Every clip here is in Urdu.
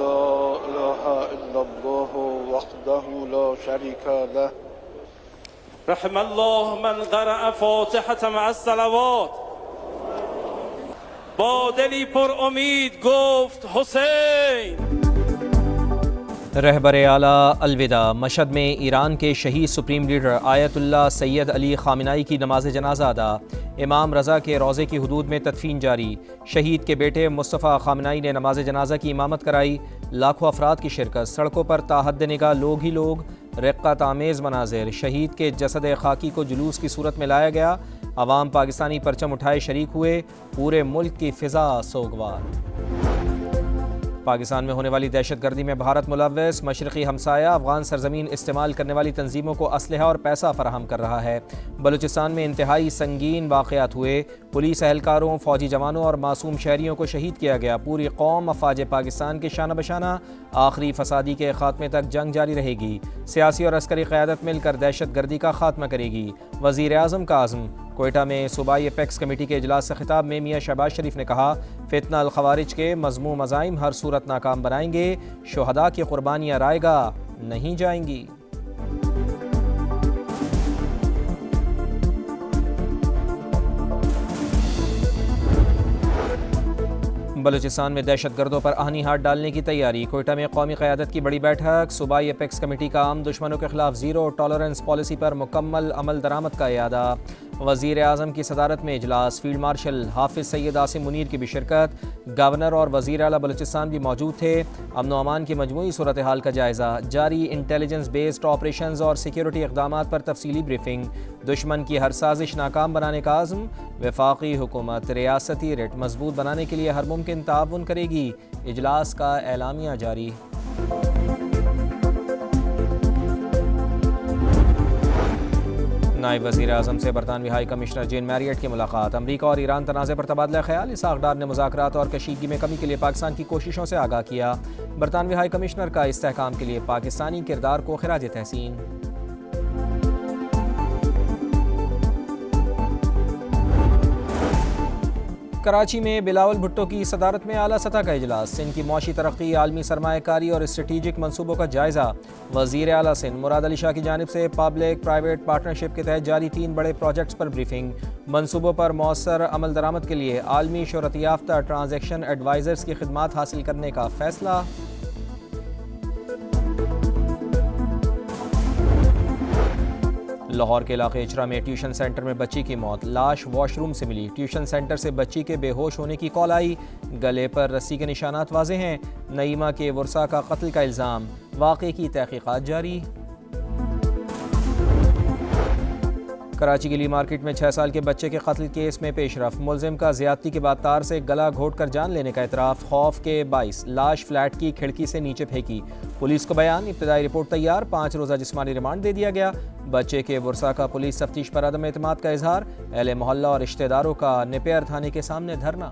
لا إله إلا الله وحده لا شريك له. رحم الله من قرأ فاتحة مع الصلوات. با دلی پر امید گفت حسین. رہبر اعلیٰ الوداع مشہد میں ایران کے شہید سپریم لیڈر آیت اللہ سید علی خامنائی کی نماز جنازہ ادا. امام رضا کے روضے کی حدود میں تدفین جاری. شہید کے بیٹے مصطفیٰ خامنائی نے نماز جنازہ کی امامت کرائی. لاکھوں افراد کی شرکت. سڑکوں پر تاحد نگاہ لوگ ہی لوگ. رقت آمیز مناظر. شہید کے جسد خاکی کو جلوس کی صورت میں لایا گیا. عوام پاکستانی پرچم اٹھائے شریک ہوئے. پورے ملک کی فضا سوگوار. پاکستان میں ہونے والی دہشت گردی میں بھارت ملوث. مشرقی ہمسایہ افغان سرزمین استعمال کرنے والی تنظیموں کو اسلحہ اور پیسہ فراہم کر رہا ہے. بلوچستان میں انتہائی سنگین واقعات ہوئے. پولیس اہلکاروں، فوجی جوانوں اور معصوم شہریوں کو شہید کیا گیا. پوری قوم افواج پاکستان کے شانہ بشانہ. آخری فسادی کے خاتمے تک جنگ جاری رہے گی. سیاسی اور عسکری قیادت مل کر دہشت گردی کا خاتمہ کرے گی. وزیر اعظم کا عزم. کوئٹہ میں صوبائی ایپیکس کمیٹی کے اجلاس سے خطاب میں میاں شہباز شریف نے کہا، فتنہ الخوارج کے مذموم عزائم ہر صورت ناکام بنائیں گے. شہداء کی قربانیاں رائے گا نہیں جائیں گی. بلوچستان میں دہشت گردوں پر آہنی ہاتھ ڈالنے کی تیاری. کوئٹہ میں قومی قیادت کی بڑی بیٹھک. صوبائی ایپیکس کمیٹی کا عام دشمنوں کے خلاف زیرو ٹالرنس پالیسی پر مکمل عمل درآمد کا اعادہ. وزیر اعظم کی صدارت میں اجلاس. فیلڈ مارشل حافظ سید عاصم منیر کی بھی شرکت. گورنر اور وزیر اعلیٰ بلوچستان بھی موجود تھے. امن و امان کی مجموعی صورتحال کا جائزہ. جاری انٹیلیجنس بیسڈ آپریشنز اور سیکیورٹی اقدامات پر تفصیلی بریفنگ. دشمن کی ہر سازش ناکام بنانے کا عزم. وفاقی حکومت ریاستی ریٹ مضبوط بنانے کے لیے ہر ممکن تعاون کرے گی. اجلاس کا اعلامیہ جاری. نائب وزیر اعظم سے برطانوی ہائی کمشنر جین میریٹ کی ملاقات. امریکہ اور ایران تنازع پر تبادلہ خیال. اسحاق ڈار نے مذاکرات اور کشیدگی میں کمی کے لیے پاکستان کی کوششوں سے آگاہ کیا. برطانوی ہائی کمشنر کا استحکام کے لیے پاکستانی کردار کو خراج تحسین. کراچی میں بلاول بھٹو کی صدارت میں اعلیٰ سطح کا اجلاس. سندھ کی معاشی ترقی، عالمی سرمایہ کاری اور اسٹریٹجک منصوبوں کا جائزہ. وزیر اعلیٰ سندھ مراد علی شاہ کی جانب سے پبلک پرائیویٹ پارٹنرشپ کے تحت جاری 3 بڑے پروجیکٹس پر بریفنگ. منصوبوں پر مؤثر عمل درآمد کے لیے عالمی شہرت یافتہ ٹرانزیکشن ایڈوائزرز کی خدمات حاصل کرنے کا فیصلہ. لاہور کے علاقے اچرا میں ٹیوشن سینٹر میں بچی کی موت. لاش واش روم سے ملی. ٹیوشن سینٹر سے بچی کے بے ہوش ہونے کی کال آئی. گلے پر رسی کے نشانات واضح ہیں. نعیمہ کے ورثاء کا قتل کا الزام. واقعے کی تحقیقات جاری. کراچی کی لی مارکیٹ میں 6 سال کے بچے کے قتل کیس میں پیش رفت. ملزم کا زیادتی کے بعد تار سے گلا گھونٹ کر جان لینے کا اعتراف. خوف کے باعث لاش فلیٹ کی کھڑکی سے نیچے پھینکی. پولیس کو بیان. ابتدائی رپورٹ تیار. 5 روزہ جسمانی ریمانڈ دے دیا گیا. بچے کے ورثاء کا پولیس تفتیش پر عدم اعتماد کا اظہار. اہل محلہ اور رشتہ داروں کا نیپیر تھانے کے سامنے دھرنا.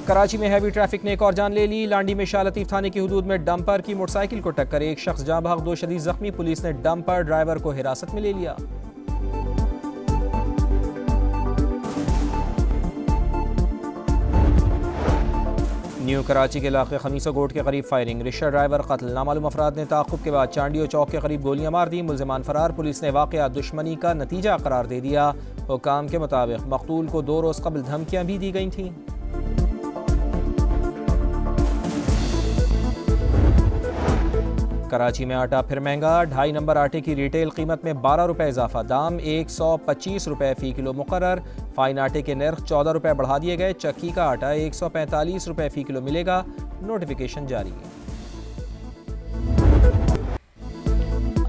کراچی میں ہیوی ٹریفک نے ایک اور جان لے لی. لانڈی میں شاہ لطیف تھانے کی حدود میں ڈمپر کی موٹر سائیکل کو ٹکر. ایک شخص جاں بحق 2 شدید زخمی. پولیس نے ڈمپر ڈرائیور کو حراست میں لے لیا. نیو کراچی کے علاقے خمیسہ گوٹ کے قریب فائرنگ. رکشہ ڈرائیور قتل. نامعلوم افراد نے تعاقب کے بعد چانڈیو چوک کے قریب گولیاں مار دیں. ملزمان فرار. پولیس نے واقعہ دشمنی کا نتیجہ قرار دے دیا. حکام کے مطابق مقتول کو 2 روز قبل دھمکیاں بھی دی گئی تھیں. کراچی میں آٹا پھر مہنگا. 2.5 نمبر آٹے کی ریٹیل قیمت میں 12 روپے اضافہ. دام 125 روپے فی کلو مقرر. فائن آٹے کے نرخ 14 روپے بڑھا دیے گئے. چکی کا آٹا 145 روپے فی کلو ملے گا. نوٹیفیکیشن جاری.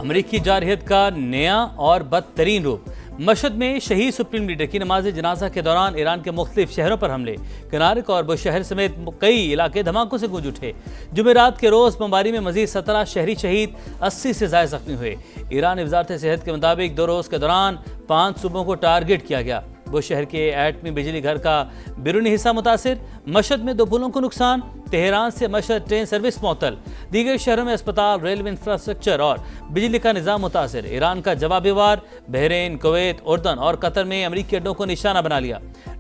امریکی جارحیت کا نیا اور بدترین روپ. مشہد میں شہید سپریم لیڈر کی نماز جنازہ کے دوران ایران کے مختلف شہروں پر حملے. کنارک اور بشہر سمیت کئی علاقے دھماکوں سے گونج اٹھے. جمعرات کے روز بمباری میں مزید 17 شہری شہید، 80 سے زائد زخمی ہوئے. ایرانی وزارت صحت کے مطابق 2 روز کے دوران 5 صوبوں کو ٹارگٹ کیا گیا. بشہر کے ایٹمی بجلی گھر کا بیرونی حصہ متاثر. مشہد میں 2 پلوں کو نقصان. تہران سے مشہد ٹرین سروس معطل. دیگر شہروں میں اسپتال، ریلوے انفراسٹرکچر اور بجلی کا نظام متاثر. ایران کا جوابی وار. بحرین، کویت، اردن اور قطر میں امریکی اڈوں کو نشانہ بنا لیا.